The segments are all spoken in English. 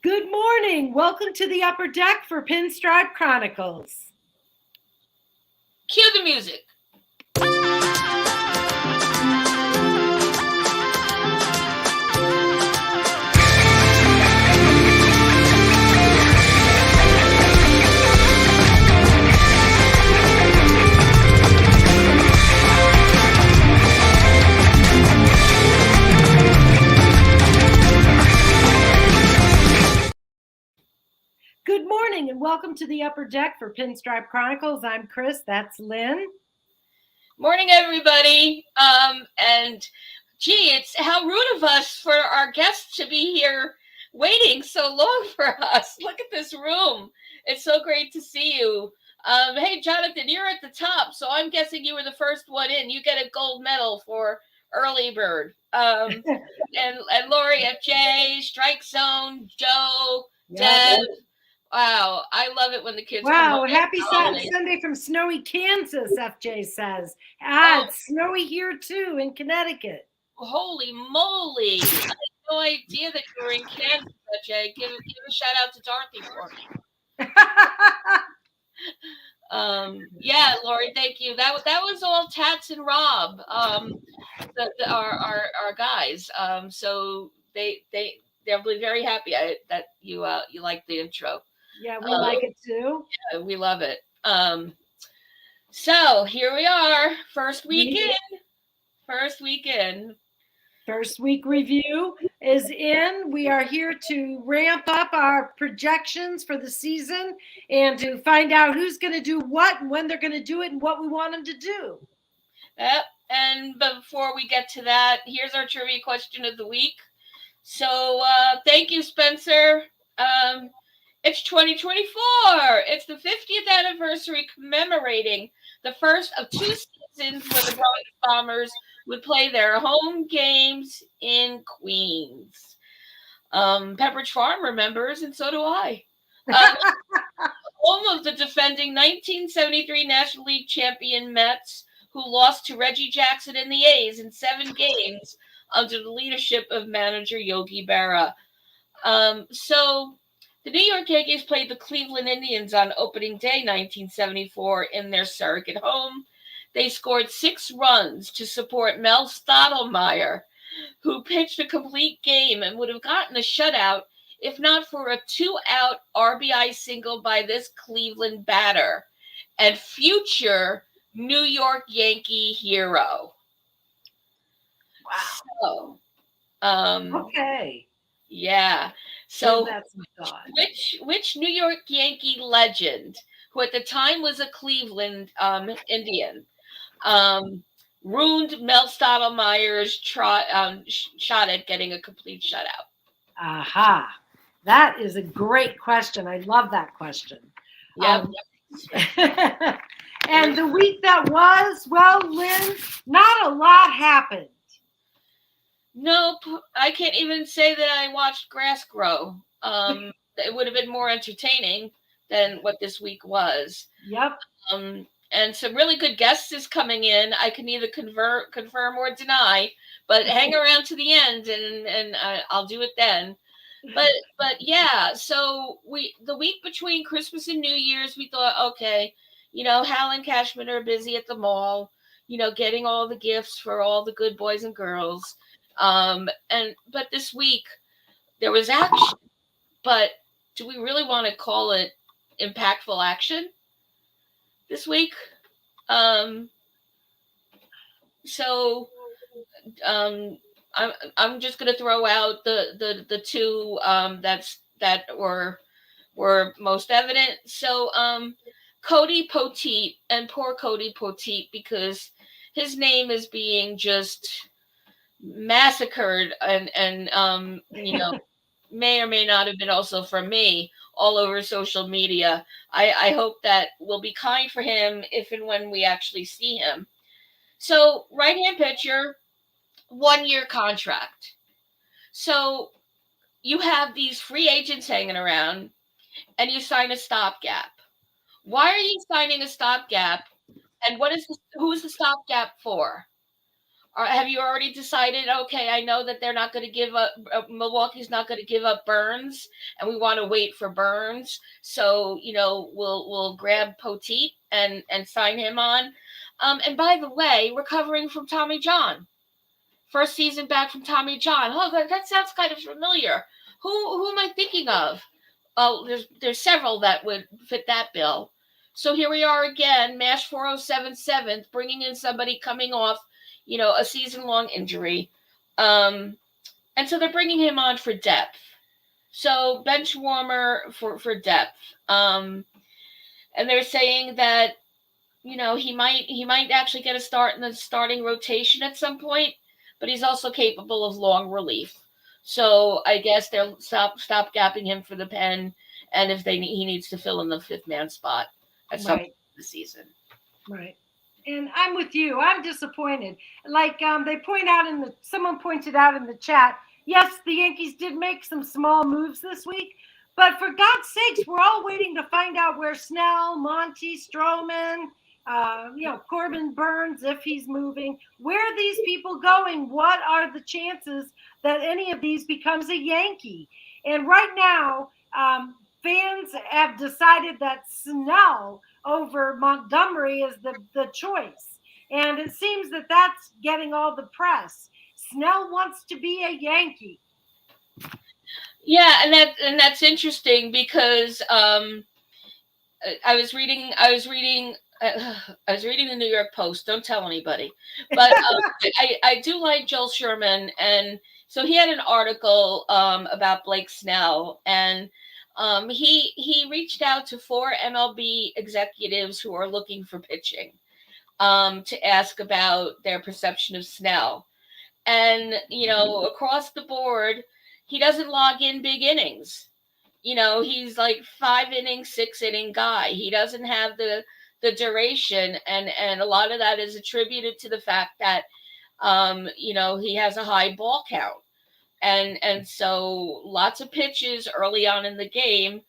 Good morning. Welcome to the upper deck for Pinstripe Chronicles. Cue the music. Good morning and welcome to the upper deck for Pinstripe Chronicles. I'm Chris. That's Lynn. Morning, everybody. And gee, it's how rude of us for our guests to be here waiting so long for us. Look at this room. It's so great to see you. Hey, Jonathan, you're at the top, so I'm guessing you were the first one in. You get a gold medal for early bird. And Lori FJ, Strike Zone, Joe, Deb. Wow, I love it when the kids come Wow, home. happy Sunday from snowy Kansas, FJ says. It's snowy here too in Connecticut. Holy moly. I had no idea that you were in Kansas, FJ. Give a shout out to Dorothy for me. Yeah, Lori, thank you. That was all Tats and Rob, our guys. So they'll be very happy that you like the intro. Yeah, we like it too. Yeah, we love it. So here we are, first weekend. First week review is in. We are here to ramp up our projections for the season and to find out who's going to do what and when they're going to do it and what we want them to do. Yep. And before we get to that, here's our trivia question of the week. So thank you, Spencer. It's 2024. It's the 50th anniversary commemorating the first of two seasons where the Bronx Bombers would play their home games in Queens. Pepperidge Farm remembers, and so do I. Home of the defending 1973 National League champion Mets, who lost to Reggie Jackson and the A's in 7 games under the leadership of manager Yogi Berra. So the New York Yankees played the Cleveland Indians on opening day 1974 in their surrogate home. They scored 6 runs to support Mel Stottlemyre, who pitched a complete game and would have gotten a shutout if not for a 2-out RBI single by this Cleveland batter and future New York Yankee hero. Wow. So, okay. Yeah. So that's my God. Which New York Yankee legend, who at the time was a Cleveland Indian, ruined Mel Stottlemyre's shot at getting a complete shutout? Aha. That is a great question. I love that question. Yep. And the week that was, well, Lynn, not a lot happened. Nope. I can't even say that I watched grass grow. It would have been more entertaining than what this week was. Yep. And some really good guests is coming in. I can either confirm or deny, but hang around to the end and I'll do it then. But yeah, so the week between Christmas and New Year's, we thought, okay, Hal and Cashman are busy at the mall, getting all the gifts for all the good boys and girls. But this week there was action, but do we really want to call it impactful action this week? I'm just going to throw out the two that were most evident. So Cody Poteet, and poor Cody Poteet, because his name is being just massacred and may or may not have been also from me all over social media. I hope that we'll be kind for him if and when we actually see him. So right-hand pitcher, 1-year contract. So you have these free agents hanging around and you sign a stopgap. Why are you signing a stopgap? And who's the stopgap for? have you already decided? Okay, I know that they're not going to give up. Milwaukee's not going to give up Burns, and we want to wait for Burns. So we'll grab Poteet and sign him on. And by the way, recovering from Tommy John, first season back from Tommy John. Oh, that sounds kind of familiar. Who am I thinking of? Oh, there's several that would fit that bill. So here we are again, MASH 407 7th, bringing in somebody coming off, a season-long injury. And so they're bringing him on for depth. So bench warmer for depth. And they're saying that, he might actually get a start in the starting rotation at some point, but he's also capable of long relief. So I guess they'll stop gapping him for the pen, and if he needs to fill in the fifth man spot at some point of the season. Right. And I'm with you. I'm disappointed. Like someone pointed out in the chat, yes, the Yankees did make some small moves this week, but for God's sakes, we're all waiting to find out where Snell, Monty, Stroman, Corbin Burns, if he's moving, where are these people going? What are the chances that any of these becomes a Yankee? And right now, fans have decided that Snell over Montgomery is the choice. And it seems that that's getting all the press. Snell wants to be a Yankee. Yeah, and that's interesting because I was reading the New York Post. Don't tell anybody. But I do like Joel Sherman. And so he had an article about Blake Snell. And he reached out to 4 MLB executives who are looking for pitching to ask about their perception of Snell. And, across the board, he doesn't log in big innings. He's like 5 inning, 6 inning guy. He doesn't have the duration, and a lot of that is attributed to the fact that he has a high ball count, and so lots of pitches early on in the game.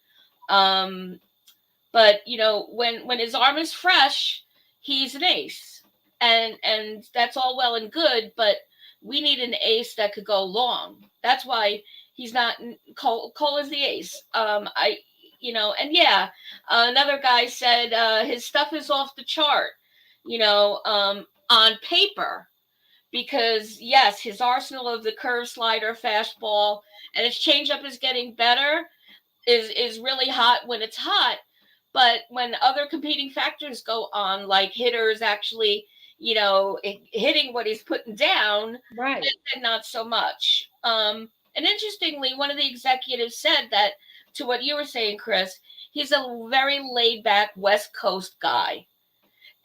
But when his arm is fresh, he's an ace, and that's all well and good, but we need an ace that could go long. That's why he's not Cole is the ace. Another guy said his stuff is off the chart, on paper, because yes, his arsenal of the curve, slider, fastball, and his changeup is getting better, is really hot when it's hot. But when other competing factors go on, like hitters actually, hitting what he's putting down, right, then not so much. And interestingly, one of the executives said that, to what you were saying, Chris, he's a very laid-back West Coast guy,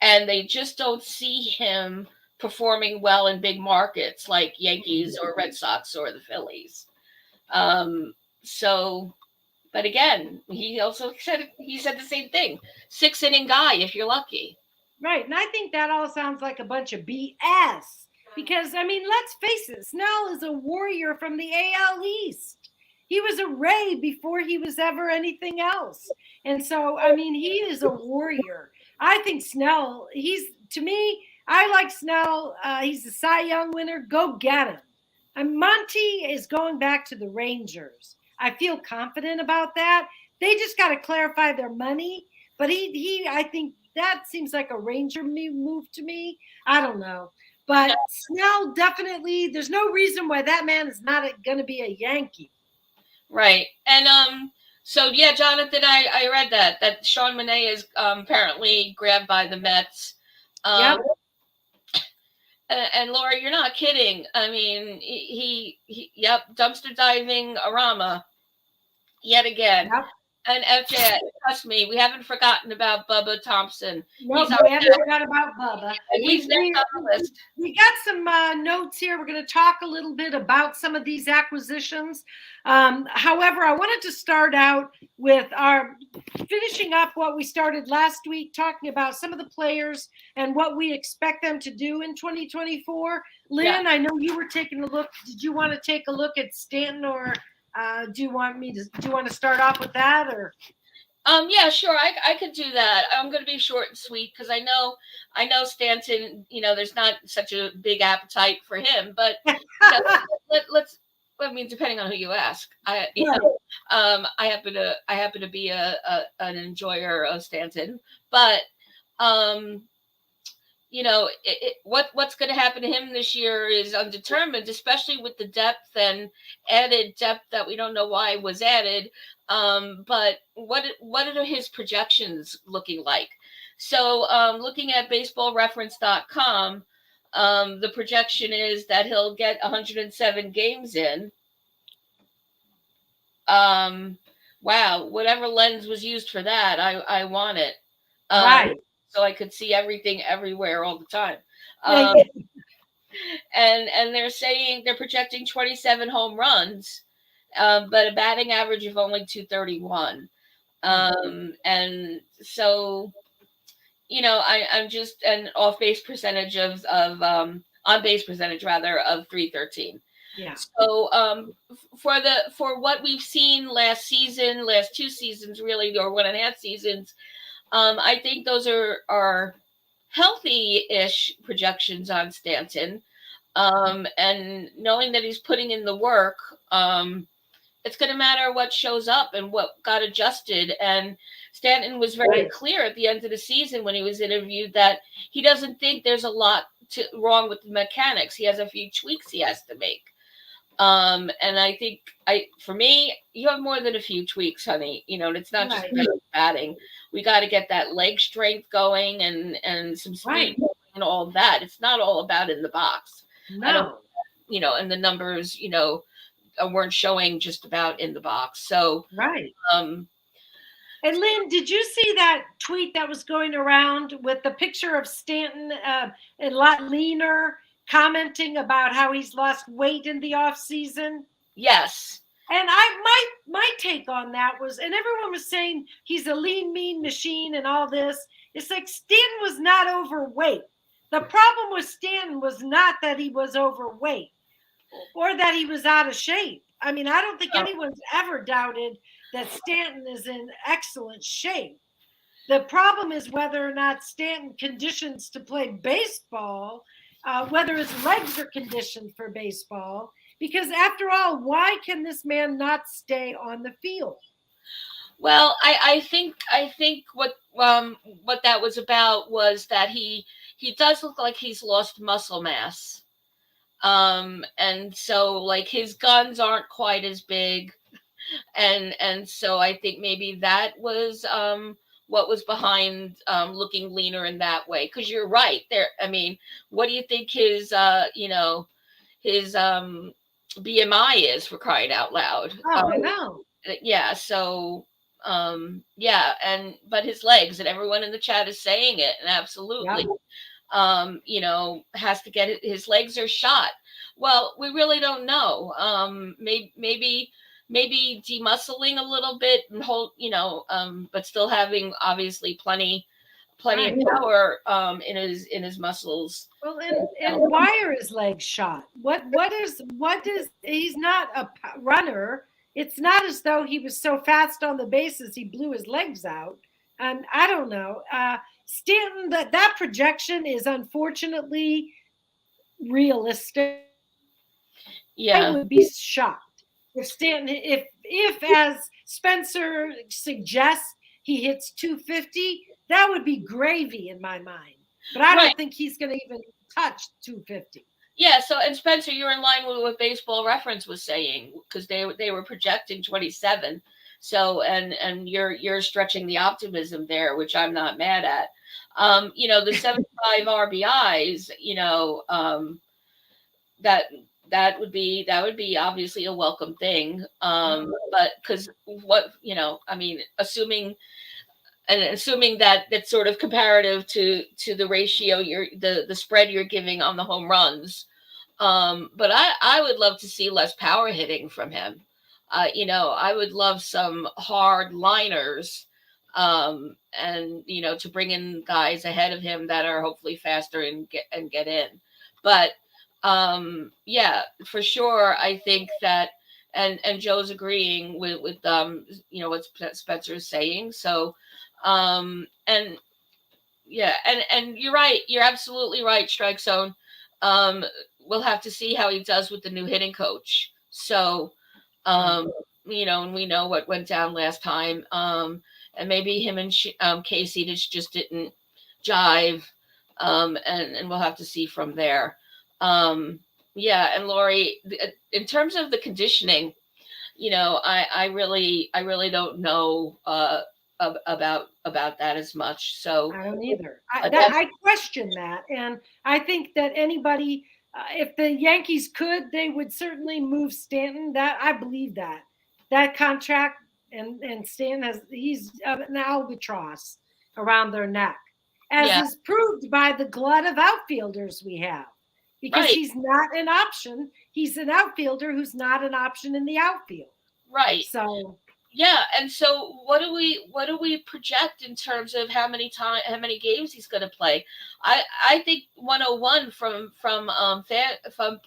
and they just don't see him performing well in big markets like Yankees or Red Sox or the Phillies. But again, he also said the same thing. 6 inning guy, if you're lucky. Right. And I think that all sounds like a bunch of BS because, let's face it, Snell is a warrior from the AL East. He was a Ray before he was ever anything else. And so, he is a warrior. I think Snell, I like Snell. He's a Cy Young winner. Go get him. And Monty is going back to the Rangers. I feel confident about that. They just got to clarify their money. But I think that seems like a Ranger move to me. I don't know. But Snell definitely, there's no reason why that man is not going to be a Yankee. Right. And so, yeah, Jonathan, I read that Sean Manaea is apparently grabbed by the Mets. Yep. And Laura, you're not kidding. He dumpster diving Arama yet again. Yep. And FJ, trust me, we haven't forgotten about Bubba Thompson. No, we haven't forgotten about Bubba. He's next on the list. We got some notes here. We're going to talk a little bit about some of these acquisitions. However, I wanted to start out with finishing up what we started last week, talking about some of the players and what we expect them to do in 2024. Lynn, I know you were taking a look. Did you want to take a look at Stanton, or do you want to start off with that? Or Yeah, sure. I could do that. I'm going to be short and sweet because I know Stanton. There's not such a big appetite for him, but let's. I mean, depending on who you ask, I happen to be an enjoyer of Stanton, but um, what's going to happen to him this year is undetermined, especially with the depth and added depth that we don't know why was added. But what are his projections looking like? So looking at baseballreference.com, the projection is that he'll get 107 games in. Wow, whatever lens was used for that, I want it. Right. So I could see everything everywhere all the time. Yeah, And they're projecting 27 home runs, but a batting average of only 231. And so, I'm just an off base percentage of on base percentage rather of 313. yeah. So for what we've seen last season, last 2 seasons really, or 1.5 seasons, I think those are healthy-ish projections on Stanton. And knowing that he's putting in the work, it's going to matter what shows up and what got adjusted. And Stanton was very clear at the end of the season when he was interviewed that he doesn't think there's a lot wrong with the mechanics. He has a few tweaks he has to make. And I think for me, you have more than a few tweaks, honey. And it's not just batting. We got to get that leg strength going and some speed and all that. It's not all about in the box. No. I don't, and the numbers, weren't showing just about in the box. So, And Lynn, did you see that tweet that was going around with the picture of Stanton a lot leaner, commenting about how he's lost weight in the off season? Yes. And my take on that was, and everyone was saying he's a lean, mean machine and all this. It's like Stanton was not overweight. The problem with Stanton was not that he was overweight or that he was out of shape. I mean, I don't think anyone's ever doubted that Stanton is in excellent shape. The problem is whether or not Stanton conditions to play baseball, whether his legs are conditioned for baseball. Because after all, why can this man not stay on the field? Well, I think what that was about was that he does look like he's lost muscle mass. And so like his guns aren't quite as big. And so I think maybe that was what was behind looking leaner in that way. Because you're right there. I mean, what do you think his his BMI is, for crying out loud? Oh, I know. Yeah. So but his legs, and everyone in the chat is saying it, and absolutely. Has to get his legs are shot. Well, we really don't know. Maybe demuscling a little bit and hold, but still having obviously plenty of power in his muscles. Well, and why are his legs shot? What is he's not a runner. It's not as though he was so fast on the bases he blew his legs out. And I don't know. Stanton, that projection is unfortunately realistic. Yeah. I would be shocked if Stanton, if as Spencer suggests, he hits 250. That would be gravy in my mind. But I don't think he's going to even touch 250. Yeah. So, and Spencer, you're in line with what Baseball Reference was saying, because they were projecting 27. So, and you're stretching the optimism there, which I'm not mad at. The 75 RBIs, that would be obviously a welcome thing. But because assuming that that's sort of comparative to the ratio the spread you're giving on the home runs. But I would love to see less power hitting from him. I would love some hard liners, and to bring in guys ahead of him that are hopefully faster and get in. But for sure, I think that and Joe's agreeing with what Spencer is saying. So, and yeah, and you're right. You're absolutely right, Strike Zone. We'll have to see how he does with the new hitting coach. So, and we know what went down last time. And maybe him and Casey just didn't jive. And we'll have to see from there. Yeah, and Lori, in terms of the conditioning, I really don't know about that as much. So I don't either. I question that, and I think that anybody, if the Yankees could, they would certainly move Stanton. That I believe that contract and Stanton he's an albatross around their neck, as is proved by the glut of outfielders we have. Because he's not an option. He's an outfielder who's not an option in the outfield. Right. So yeah, and so what do we project in terms of how many games he's going to play? I think 101 from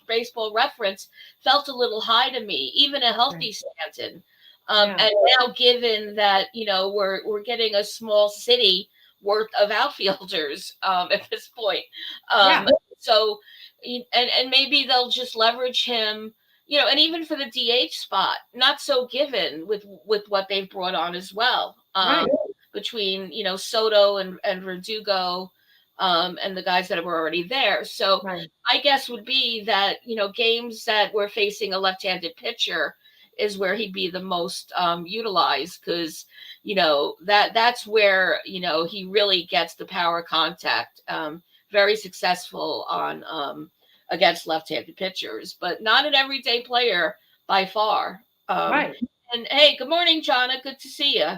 Baseball Reference felt a little high to me, even a healthy Stanton. And now, given that we're getting a small city worth of outfielders at this point, so and maybe they'll just leverage him. And even for the DH spot, not so given with what they've brought on as well. Between Soto and Verdugo, and the guys that were already there. So I guess would be that games that we're facing a left-handed pitcher is where he'd be the most utilized, because that's where he really gets the power contact. Very successful on against left-handed pitchers, but not an everyday player by far. And hey, good morning, Jonna. Good to see you.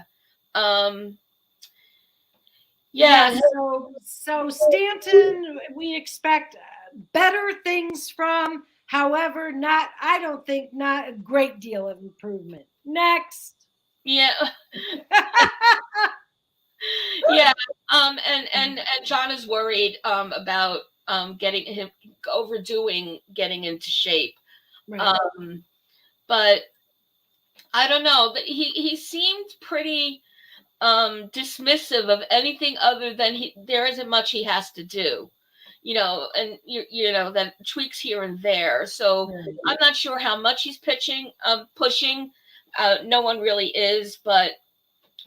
So Stanton, we expect better things from. However, I don't think not a great deal of improvement. Next. Yeah. Yeah. And John is worried about getting him getting into shape. But I don't know. He seemed pretty dismissive of anything other than there isn't much he has to do. And that tweaks here and there. So I'm not sure how much he's pushing. No one really is, but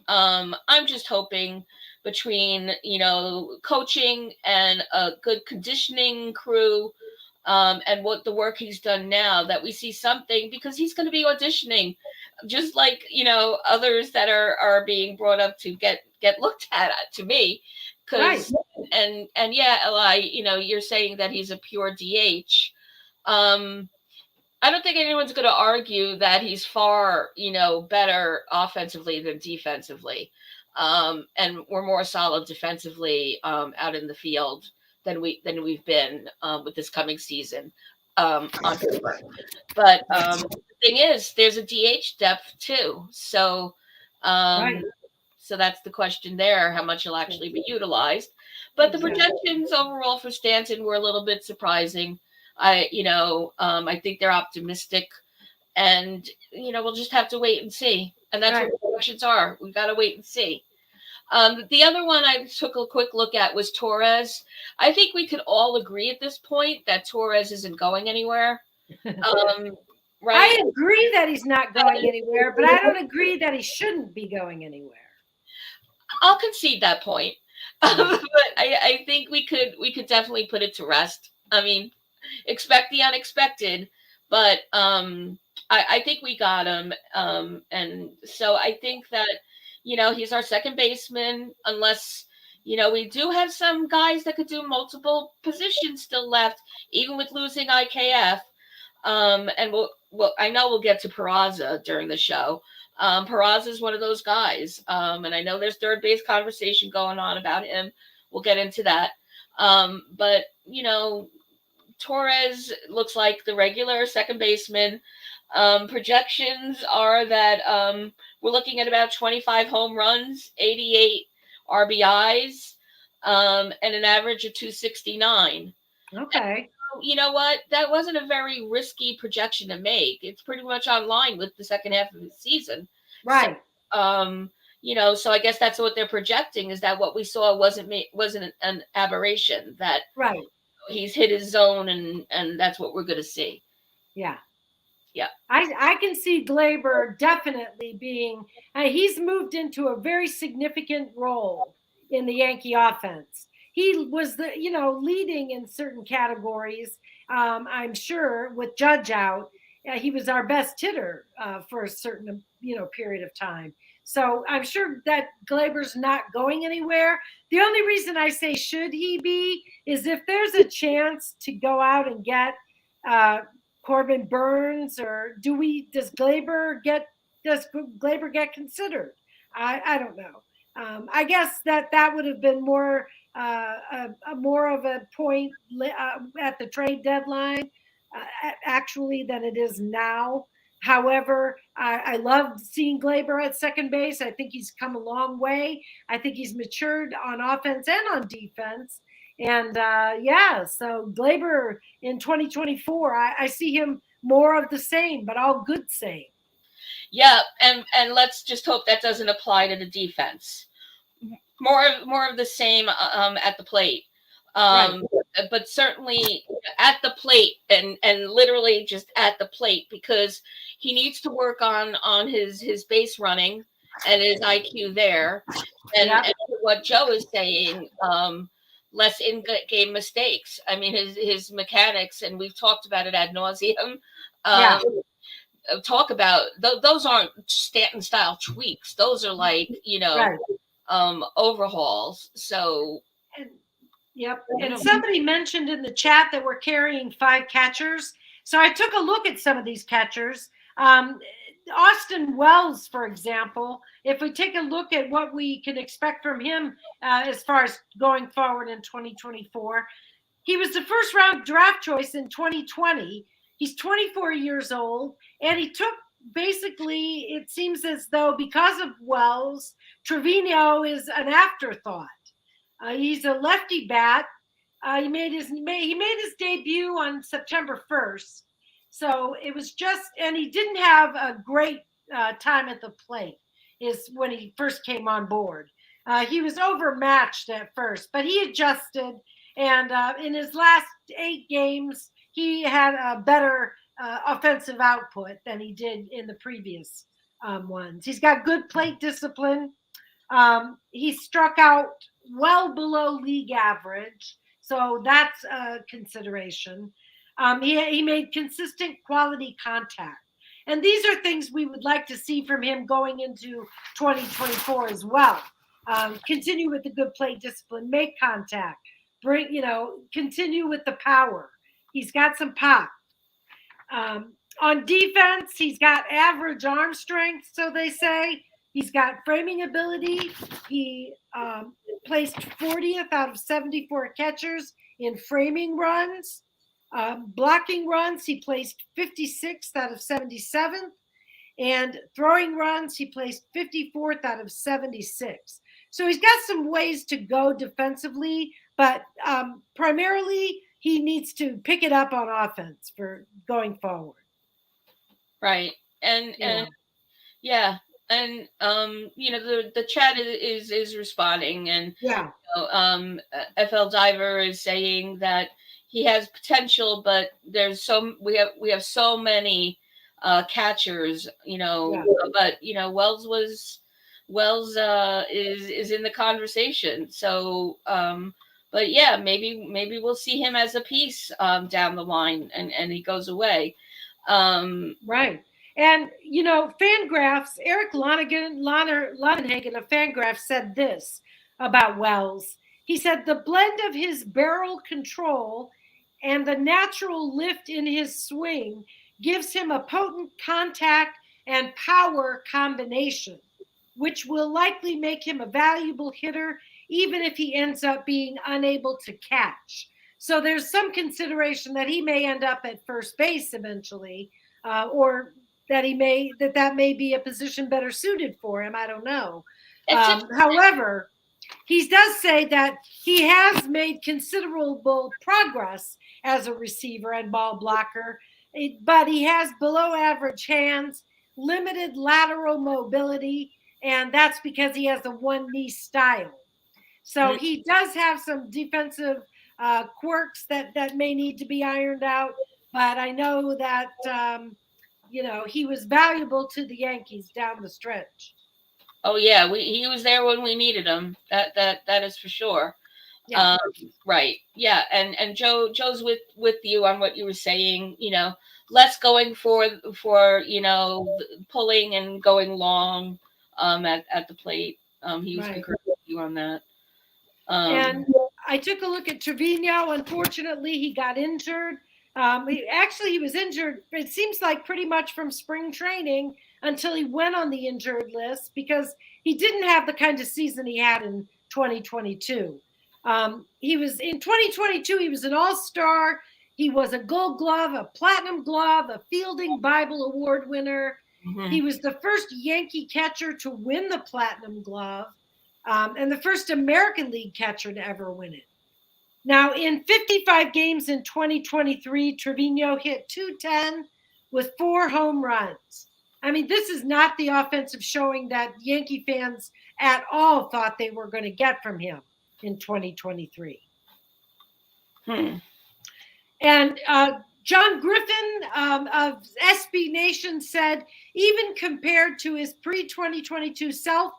I'm just hoping between coaching and a good conditioning crew, and what the work he's done now, that we see something, because he's going to be auditioning just like others that are being brought up to get looked at, to me. Because and yeah, Eli, you're saying that he's a pure DH. I don't think anyone's going to argue that he's far better offensively than defensively, and we're more solid defensively out in the field than we've been with this coming season on paper. But the thing is, there's a DH depth too, so so that's the question there, how much he'll actually be utilized. But the projections overall for Stanton were a little bit surprising. I think they're optimistic, and we'll just have to wait and see. And that's what projections are. We've got to wait and see. The other one I took a quick look at was Torres. I think we could all agree at this point that Torres isn't going anywhere. I agree that he's not going anywhere, but I don't agree that he shouldn't be going anywhere. I'll concede that point. But I think we could definitely put it to rest. I mean, expect the unexpected, but I think we got him. And so I think that, he's our second baseman, unless, we do have some guys that could do multiple positions still left, even with losing IKF. And I know we'll get to Peraza during the show. Peraza is one of those guys. And I know there's third base conversation going on about him. We'll get into that. But, Torres looks like the regular second baseman. Projections are that we're looking at about 25 home runs, 88 RBIs, and an average of 269. Okay. you know what? That wasn't a very risky projection to make. It's pretty much on line with the second half of the season. Right. So, so I guess that's what they're projecting, is that what we saw wasn't an aberration, that right. He's hit his zone, and that's what we're going to see. Yeah. Yeah. I can see Glaber definitely being, he's moved into a very significant role in the Yankee offense. He was leading in certain categories. I'm sure with Judge out, he was our best hitter for a certain, period of time. So I'm sure that Glaber's not going anywhere. The only reason I say should he be is if there's a chance to go out and get Corbin Burns, or does Glaber get considered? I don't know. I guess that would have been more more of a point at the trade deadline, actually, than it is now. However, I loved seeing Glaber at second base. I think he's come a long way. I think he's matured on offense and on defense. And so Glaber in 2024, I see him more of the same, but all good same. Yeah, and let's just hope that doesn't apply to the defense. More of the same at the plate. Right. But certainly at the plate, and literally just at the plate, because he needs to work on his base running and his IQ there. And what Joe is saying, less in-game mistakes. I mean, his mechanics, and we've talked about it ad nauseum. Talk about those aren't Stanton style tweaks. Those are like overhauls. So. And somebody mentioned in the chat that we're carrying 5 catchers. So I took a look at some of these catchers. Austin Wells, for example, if we take a look at what we can expect from him as far as going forward in 2024, he was the first round draft choice in 2020. He's 24 years old, and he took, basically, it seems as though because of Wells, Trevino is an afterthought. He's a lefty bat. He made his debut on September 1st. So it was and he didn't have a great time at the plate is when he first came on board. He was overmatched at first, but he adjusted. And in his last 8 games, he had a better offensive output than he did in the previous ones. He's got good plate discipline. He struck out well below league average, so that's a consideration. He made consistent quality contact. And these are things we would like to see from him going into 2024 as well. Continue with the good plate discipline, make contact, continue with the power. He's got some pop. On defense, he's got average arm strength, so they say. He's got framing ability. He placed 40th out of 74 catchers in framing runs. Blocking runs, he placed 56th out of 77th. And throwing runs, he placed 54th out of 76. So he's got some ways to go defensively, but primarily he needs to pick it up on offense for going forward. Right. And the chat is responding, and FL Diver is saying that he has potential, but we have so many catchers, but Wells is in the conversation. So but yeah, maybe we'll see him as a piece down the line, and he goes away. Right. And, Fangraphs, Eric Lonenhagen of Fangraphs said this about Wells. He said the blend of his barrel control and the natural lift in his swing gives him a potent contact and power combination, which will likely make him a valuable hitter, even if he ends up being unable to catch. So there's some consideration that he may end up at first base eventually, or that that may be a position better suited for him. I don't know. However, he does say that he has made considerable progress as a receiver and ball blocker, but he has below average hands, limited lateral mobility, and that's because he has a one knee style. So he does have some defensive quirks that may need to be ironed out, but I know that he was valuable to the Yankees down the stretch. Oh yeah, he was there when we needed him. That is for sure. Yeah. Right. Yeah. And Joe's with you on what you were saying, less going for, pulling and going long, at the plate. He was concurring with you on that. And I took a look at Trevino. Unfortunately, he got injured. He was injured, it seems like pretty much from spring training until he went on the injured list because he didn't have the kind of season he had in 2022. He was in 2022, he was an all-star. He was a Gold Glove, a Platinum Glove, a Fielding Bible Award winner. Mm-hmm. He was the first Yankee catcher to win the Platinum Glove, and the first American League catcher to ever win it. Now, in 55 games in 2023, Trevino hit .210 with 4 home runs. I mean, this is not the offensive showing that Yankee fans at all thought they were going to get from him in 2023. And John Griffin of SB Nation said, even compared to his pre-2022 self,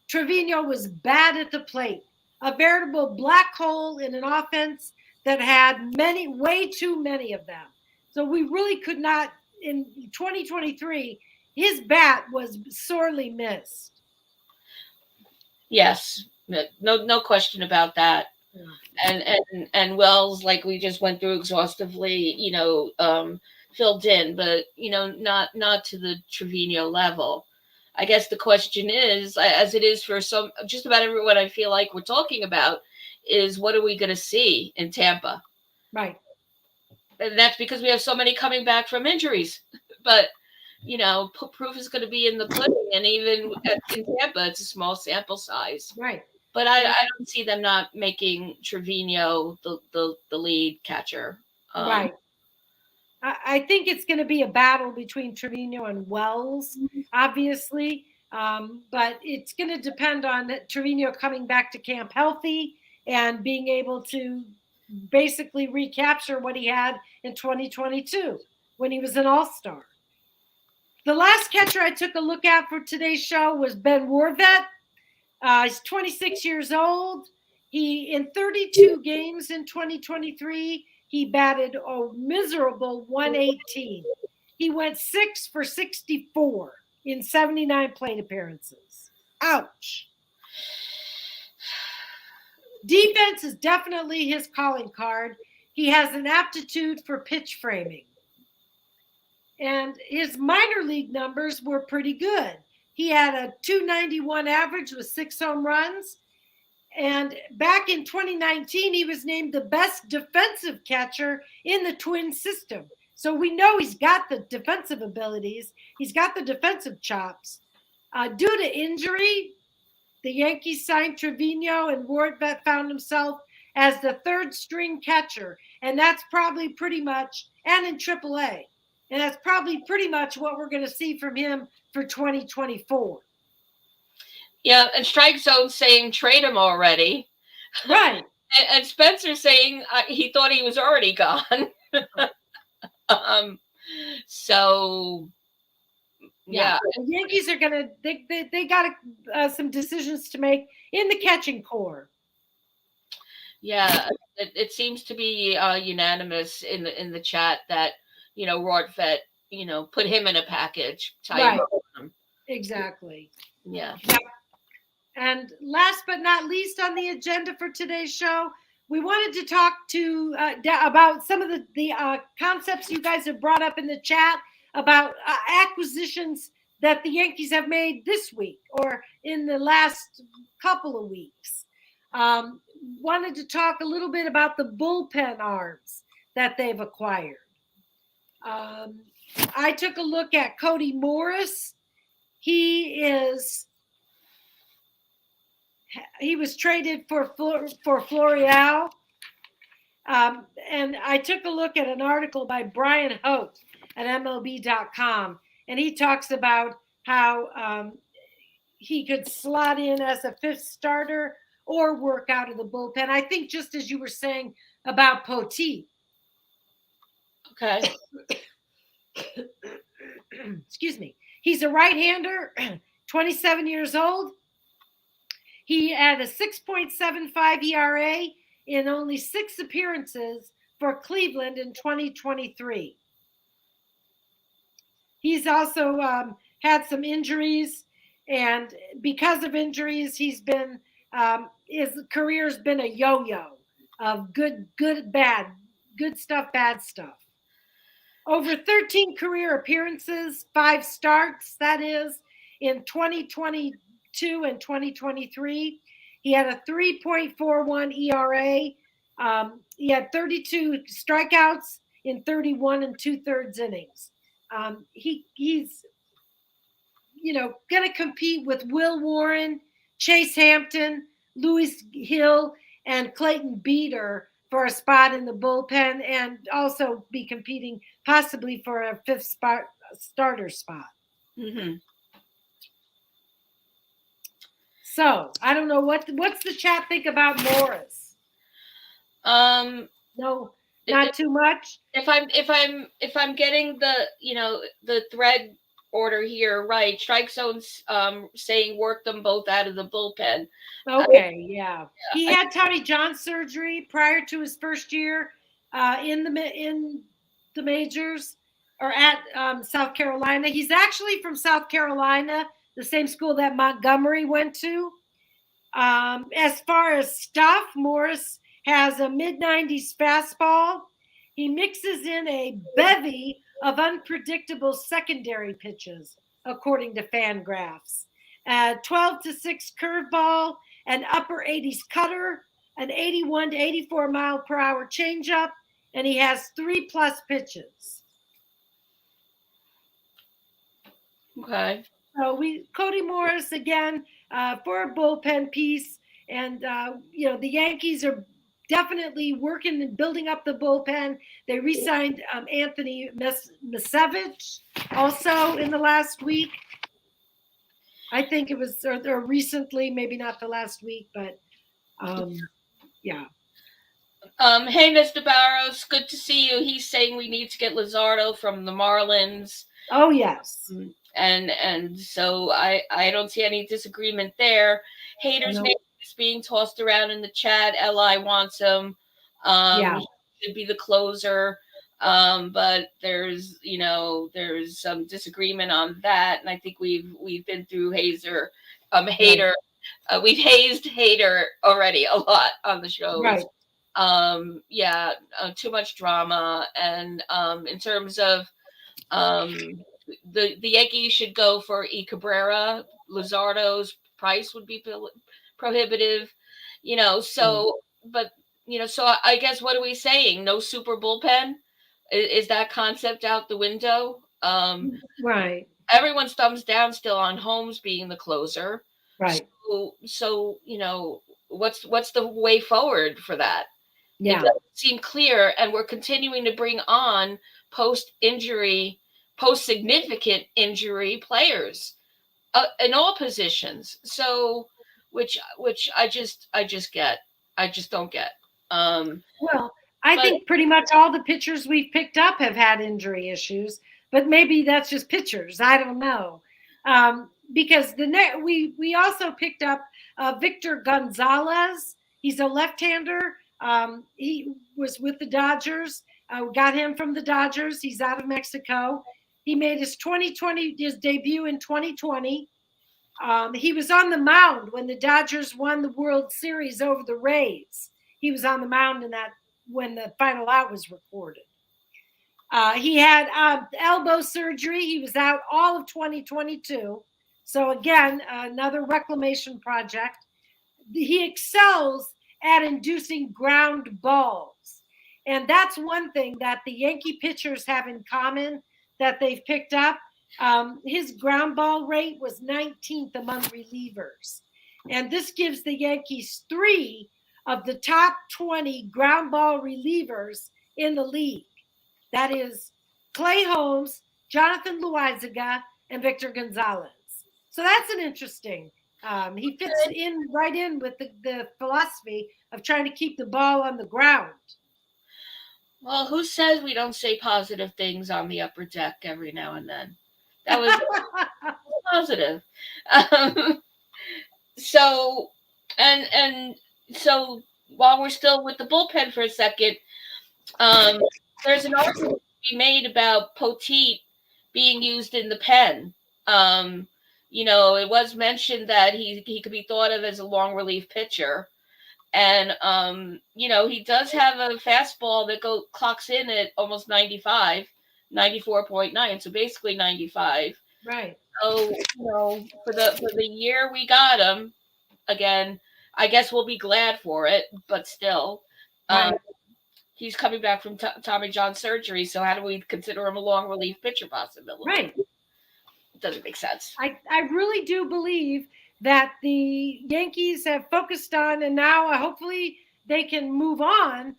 Trevino was bad at the plate, a veritable black hole in an offense that had way too many of them. So we really could not, in 2023, his bat was sorely missed. Yes, no question about that. Yeah. And Wells, like we just went through exhaustively, filled in, but not to the Trevino level. I guess the question is, as it is for just about everyone I feel like we're talking about, is what are we going to see in Tampa? Right. And that's because we have so many coming back from injuries. But, proof is going to be in the pudding. And even in Tampa, it's a small sample size. Right. But I don't see them not making Trevino the lead catcher. Right. I think it's going to be a battle between Trevino and Wells, obviously. But it's going to depend on Trevino coming back to camp healthy and being able to basically recapture what he had in 2022 when he was an all-star. The last catcher I took a look at for today's show was Ben Warvet. He's 26 years old. In 32 games in 2023, he batted a miserable 118. He went 6 for 64 in 79 plate appearances. Ouch. Defense is definitely his calling card. He has an aptitude for pitch framing. And his minor league numbers were pretty good. He had a .291 average with 6 home runs. And back in 2019, he was named the best defensive catcher in the Twin system. So we know he's got the defensive abilities. He's got the defensive chops. Due to injury, the Yankees signed Trevino, and Warvet found himself as the third string catcher. And that's probably pretty much, and in AAA. And that's probably pretty much what we're going to see from him for 2024. Yeah, and Strike Zone saying trade him already. Right. and Spencer saying he thought he was already gone. So, yeah. The Yankees are going to, they got some decisions to make in the catching core. Yeah, it seems to be unanimous in the chat that, Rortvet, put him in a package. Right. Exactly. Yeah. And last but not least on the agenda for today's show, we wanted to talk about some of the concepts you guys have brought up in the chat about acquisitions that the Yankees have made this week or in the last couple of weeks. Wanted to talk a little bit about the bullpen arms that they've acquired. I took a look at Cody Morris. He was traded for Florial. And I took a look at an article by Brian Hope at MLB.com, and he talks about how he could slot in as a fifth starter or work out of the bullpen. I think just as you were saying about Poteet. Okay. Excuse me. He's a right-hander, 27 years old. He had a 6.75 ERA in only 6 appearances for Cleveland in 2023. He's also had some injuries, and because of injuries, he's been his career's been a yo-yo of good, bad, good stuff, bad stuff. Over 13 career appearances, 5 starts, that is, in 2022 and 2023. He had a 3.41 ERA. He had 32 strikeouts in 31 2/3 innings. He's going to compete with Will Warren, Chase Hampton, Louis Hill, and Clayton Beater for a spot in the bullpen, and also be competing possibly for a fifth starter spot. Mm-hmm. So I don't know what's the chat think about Morris. No, not too much. If I'm getting the thread order here right, Strike Zone's saying work them both out of the bullpen. Okay, yeah. He had Tommy John surgery prior to his first year in the majors or at South Carolina. He's actually from South Carolina, the same school that Montgomery went to. As far as stuff, Morris has a mid-90s fastball. He mixes in a bevy of unpredictable secondary pitches, according to Fangraphs. 12-6 curveball, an upper 80s cutter, an 81 to 84 mile per hour changeup, and he has 3+ pitches. Okay. So Cody Morris again for a bullpen piece, and the Yankees are definitely working and building up the bullpen. They re-signed Anthony Misevich also in the last week. I think it was or recently, maybe not the last week, but yeah. Hey, Mr. Barrows, good to see you. He's saying we need to get Luzardo from the Marlins. Oh, yes. And so I don't see any disagreement there. Haters name is being tossed around in the chat. Li wants him. He should be the closer. But there's some disagreement on that, and I think we've been through Hater. We've hazed Hater already a lot on the show. Right. Too much drama, and in terms of the Yankees should go for E. Cabrera. Luzardo's price would be prohibitive, so I guess what are we saying? No super bullpen? Is that concept out the window? Right. Everyone's thumbs down still on Holmes being the closer. Right. So what's the way forward for that? Yeah. It doesn't seem clear, and we're continuing to bring on post-significant injury players in all positions. So, which I just don't get. Well, I think pretty much all the pitchers we've picked up have had injury issues, but maybe that's just pitchers. I don't know. Because we also picked up Victor Gonzalez. He's a left-hander. He was with the Dodgers. Got him from the Dodgers. He's out of Mexico. He made his debut in 2020. He was on the mound when the Dodgers won the World Series over the Rays. He was on the mound when the final out was recorded. He had elbow surgery. He was out all of 2022. So again, another reclamation project. He excels at inducing ground balls. And that's one thing that the Yankee pitchers have in common that they've picked up. His ground ball rate was 19th among relievers. And this gives the Yankees 3 of the top 20 ground ball relievers in the league. That is Clay Holmes, Jonathan Loaizaga, and Victor Gonzalez. So that's an interesting. He fits right in with the philosophy of trying to keep the ball on the ground. Well, who says we don't say positive things on the upper deck every now and then? That was positive. Um, so, and so while we're still with the bullpen for a second, there's an argument to be made about Poteet being used in the pen. It was mentioned that he could be thought of as a long relief pitcher. And, he does have a fastball that clocks in at almost 95, 94.9. So basically 95. Right. So, for the year we got him, again, I guess we'll be glad for it, but still, he's coming back from Tommy John surgery. So how do we consider him a long relief pitcher possibility? Right. It doesn't make sense. I really do believe that the Yankees have focused on, and now hopefully they can move on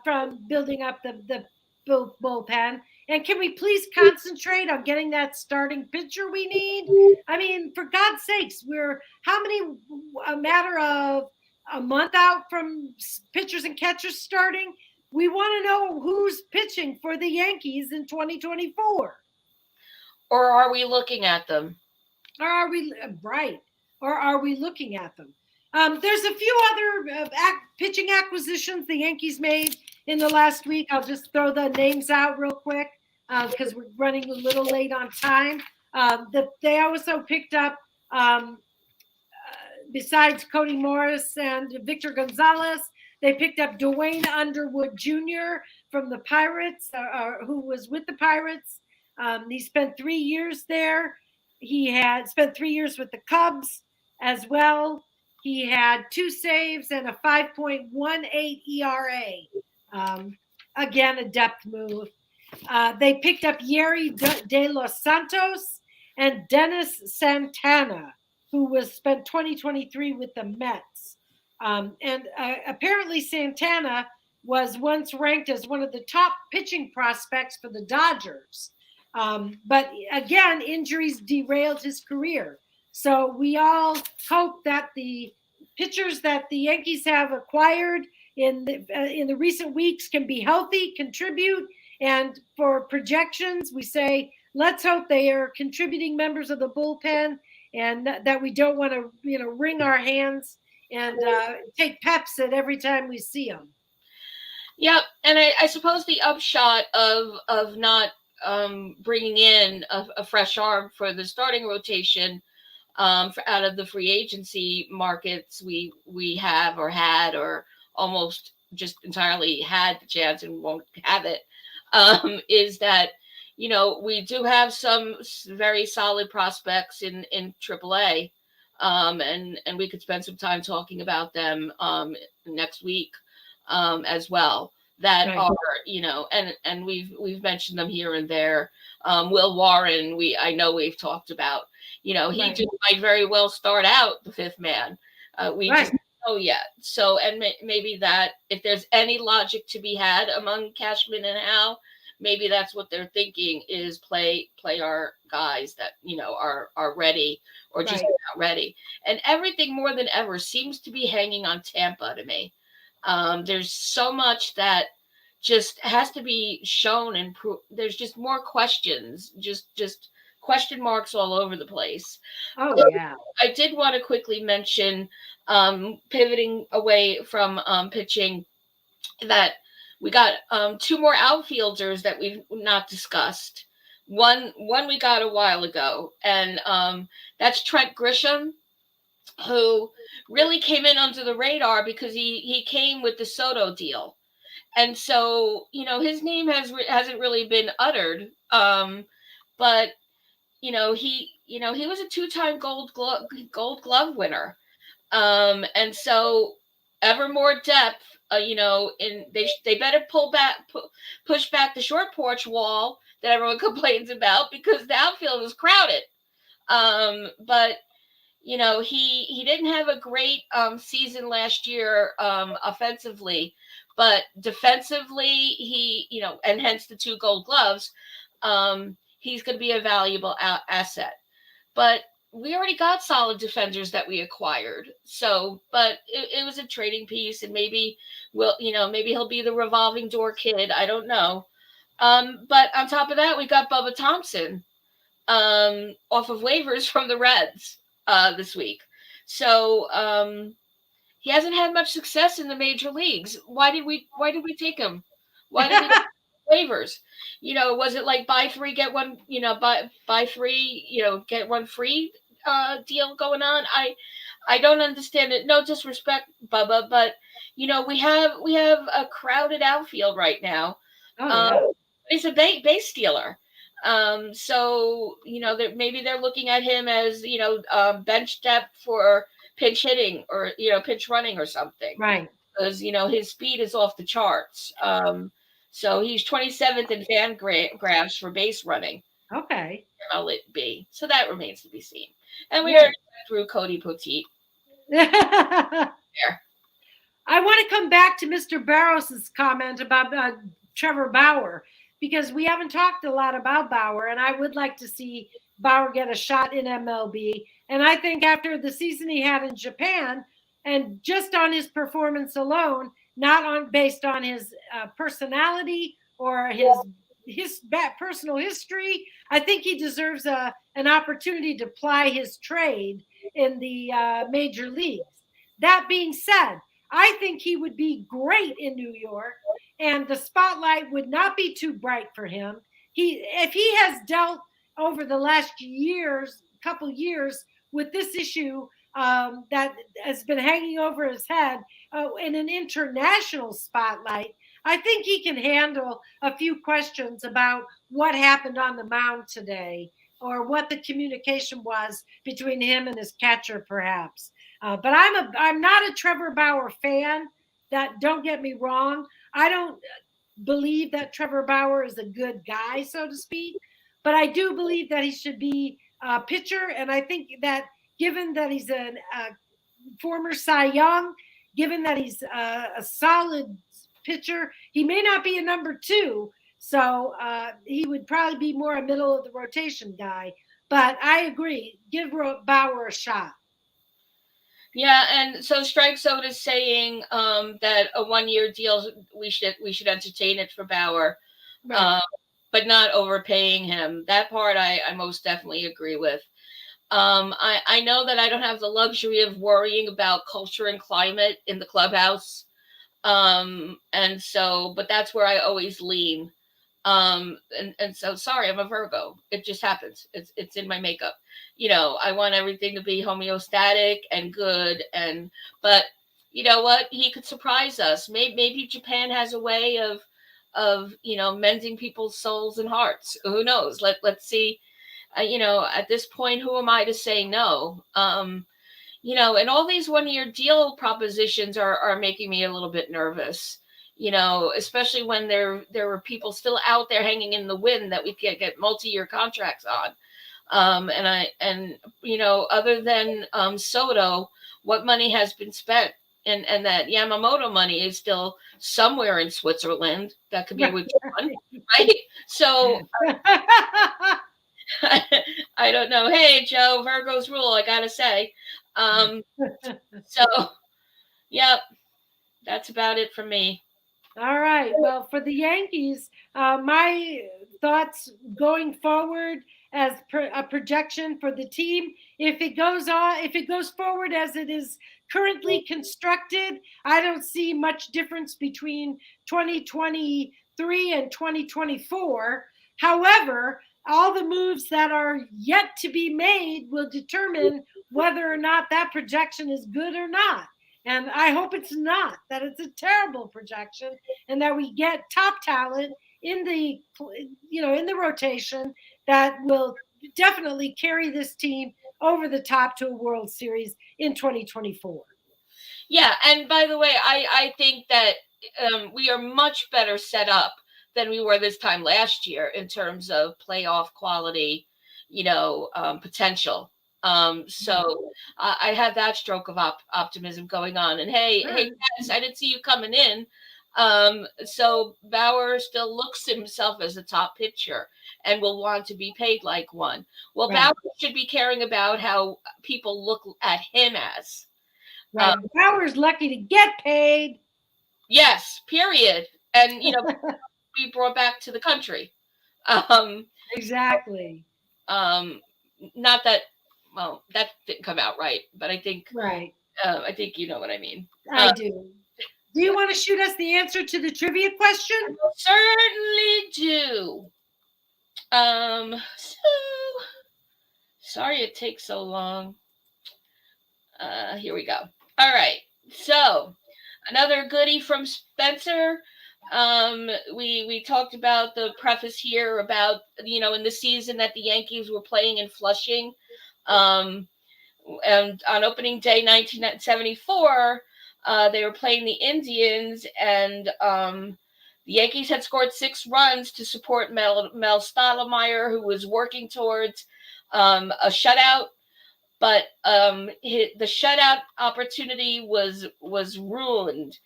from building up the bullpen. And can we please concentrate on getting that starting pitcher we need? I mean, for God's sakes, we're a matter of a month out from pitchers and catchers starting. We want to know who's pitching for the Yankees in 2024. Or are we looking at them? Or are we right? Or are we looking at them? There's a few other pitching acquisitions the Yankees made in the last week. I'll just throw the names out real quick because we're running a little late on time. They also picked up, besides Cody Morris and Victor Gonzalez, they picked up Dwayne Underwood Jr. from the Pirates, who was with the Pirates. He spent 3 years there. He had spent 3 years with the Cubs as well. He had 2 saves and a 5.18 ERA. Again, a depth move. They picked up Yeri De Los Santos and Dennis Santana, who spent 2023 with the Mets. And apparently Santana was once ranked as one of the top pitching prospects for the Dodgers. But again, injuries derailed his career. So we all hope that the pitchers that the Yankees have acquired in the recent weeks can be healthy, contribute. And for projections, we say, let's hope they are contributing members of the bullpen and that we don't want to, wring our hands and take Pepsi every time we see them. Yeah. And I suppose the upshot of not bringing in a fresh arm for the starting rotation out of the free agency markets we have or had or almost just entirely had the chance and won't have it, is that we do have some very solid prospects in AAA, and we could spend some time talking about them next week as well. That right. Are and we've mentioned them here and there. Will Warren, I know we've talked about. He right. just might very well start out the fifth man. We right. just don't know yet. So and maybe that if there's any logic to be had among Cashman and Howe, maybe that's what they're thinking is play our guys that are ready or just right. not ready. And everything more than ever seems to be hanging on Tampa to me. There's so much that just has to be shown and there's just more questions, just question marks all over the place. Oh, yeah. I did want to quickly mention, pivoting away from pitching, that we got 2 more outfielders that we've not discussed. One we got a while ago, and that's Trent Grisham, who really came in under the radar because he came with the Soto deal. And so, his name hasn't really been uttered. But, he was a 2-time gold glove winner. And so ever more depth, they better push back the short porch wall that everyone complains about because the outfield is crowded. But he didn't have a great season last year offensively, but defensively and hence the 2 Gold Gloves. He's going to be a valuable asset. But we already got solid defenders that we acquired. So, but it was a trading piece, and maybe maybe he'll be the revolving door kid. I don't know. But on top of that, we got Bubba Thompson off of waivers from the Reds this week. So he hasn't had much success in the major leagues. Why did we take him? Why did we take waivers? Was it like buy 3 get 1? Buy 3 get 1 free deal going on? I don't understand it. No disrespect, Bubba, but we have a crowded outfield right now. Oh, yeah. He's a base stealer. So that maybe they're looking at him as bench depth for pinch hitting or pinch running or something, right? Because his speed is off the charts. So he's 27th in fan graphs for base running. Okay, I'll it be. So that remains to be seen. And we are through Cody Poteet. There. I want to come back to Mr. Barros's comment about Trevor Bauer, because we haven't talked a lot about Bauer, and I would like to see Bauer get a shot in MLB. And I think after the season he had in Japan, and just on his performance alone, not based on his personality or his personal history, I think he deserves an opportunity to ply his trade in the major leagues. That being said, I think he would be great in New York, and the spotlight would not be too bright for him. If he has dealt over the last couple years with this issue that has been hanging over his head in an international spotlight, I think he can handle a few questions about what happened on the mound today, or what the communication was between him and his catcher, perhaps. But I'm not a Trevor Bauer fan. Don't get me wrong. I don't believe that Trevor Bauer is a good guy, so to speak. But I do believe that he should be a pitcher, and I think that given that he's a former Cy Young, given that he's a solid pitcher, he may not be a number 2. So he would probably be more a middle of the rotation guy. But I agree. Give Bauer a shot. Yeah, and so Strike Zone is saying that a 1-year deal, we should entertain it for Bauer, right. But not overpaying him. That part I most definitely agree with. I know that I don't have the luxury of worrying about culture and climate in the clubhouse. And so, but that's where I always lean. And so sorry, I'm a Virgo. It just happens. It's in my makeup. I want everything to be homeostatic and good. But you know what? He could surprise us. Maybe Japan has a way of mending people's souls and hearts. Who knows? Let's see. At this point, who am I to say no? And all these 1-year deal propositions are making me a little bit nervous. Especially when there were people still out there hanging in the wind that we can't get multi-year contracts on. Other than Soto, what money has been spent? And that Yamamoto money is still somewhere in Switzerland. That could be with John, right? So I don't know. Hey, Joe, Virgo's rule, I gotta say. So, yep, that's about it for me. All right. Well, for the Yankees, my thoughts going forward as a projection for the team, if it goes forward as it is currently constructed, I don't see much difference between 2023 and 2024. However, all the moves that are yet to be made will determine whether or not that projection is good or not. And I hope it's not, that it's a terrible projection, and that we get top talent in the rotation that will definitely carry this team over the top to a World Series in 2024. Yeah, and by the way, I think that we are much better set up than we were this time last year in terms of playoff quality, potential. So I had that stroke of optimism going on. And hey, guys, I didn't see you coming in. So Bauer still looks at himself as a top pitcher and will want to be paid like one. Well, Bauer should be caring about how people look at him as. Right. Bauer's lucky to get paid. Yes, period. And, be brought back to the country. Exactly. Not that, well, that didn't come out right, but I think, I think you know what I mean. I do. Do you want to shoot us the answer to the trivia question? I certainly do. So sorry it takes so long. Here we go. All right. So another goodie from Spencer. We talked about the preface here about, in the season that the Yankees were playing in Flushing. And on opening day 1974, they were playing the Indians, and the Yankees had scored 6 runs to support Mel Stottlemyre, who was working towards a shutout. But the shutout opportunity was ruined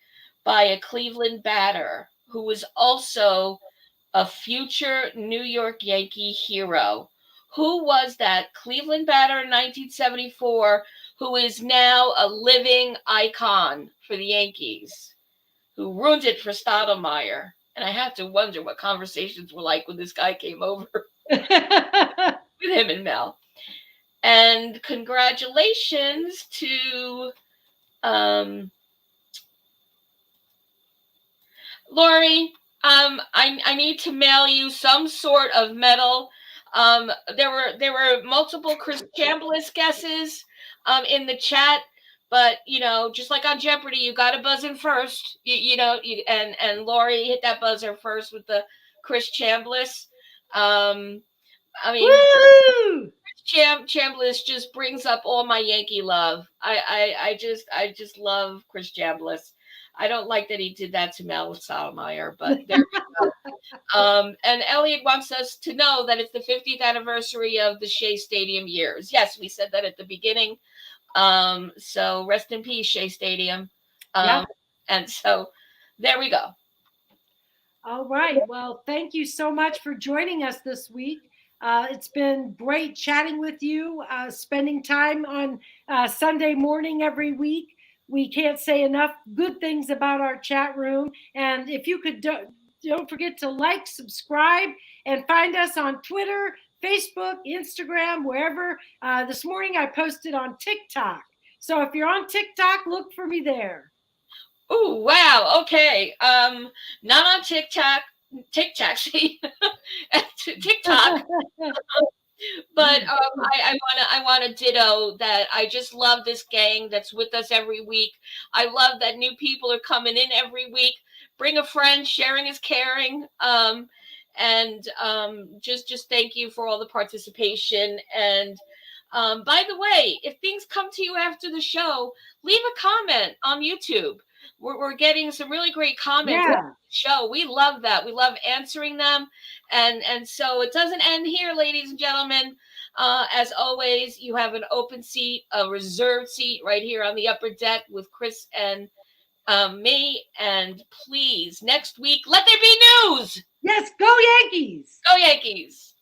by a Cleveland batter who was also a future New York Yankee hero. Who was that Cleveland batter in 1974 who is now a living icon for the Yankees, who ruined it for Stottlemyre? And I have to wonder what conversations were like when this guy came over with him and Mel. And congratulations to Lori. I need to mail you some sort of medal. There were multiple Chris Chambliss guesses in the chat, but just like on Jeopardy, you got to buzz in first. And Lori hit that buzzer first with the Chris Chambliss. I mean, woo! Chambliss just brings up all my Yankee love. I just love Chris Chambliss. I don't like that he did that to Mel Stottlemyre, but there we go. And Elliot wants us to know that it's the 50th anniversary of the Shea Stadium years. Yes, we said that at the beginning. So rest in peace, Shea Stadium. And so there we go. All right. Well, thank you so much for joining us this week. It's been great chatting with you, spending time on Sunday morning every week. We can't say enough good things about our chat room. And if you could, don't forget to like, subscribe, and find us on Twitter, Facebook, Instagram, wherever. This morning I posted on TikTok. So if you're on TikTok, look for me there. Oh, wow. Okay. Not on TikTok. See, TikTok. But I want to ditto that. I just love this gang that's with us every week. I love that new people are coming in every week. Bring a friend. Sharing is caring. And just thank you for all the participation. And by the way, if things come to you after the show, leave a comment on YouTube. We're getting some really great comments on the show. We love that. We love answering them. And so it doesn't end here, ladies and gentlemen. As always, you have an open seat, a reserved seat right here on the upper deck with Chris and me. And please, next week, let there be news. Yes, go Yankees. Go Yankees.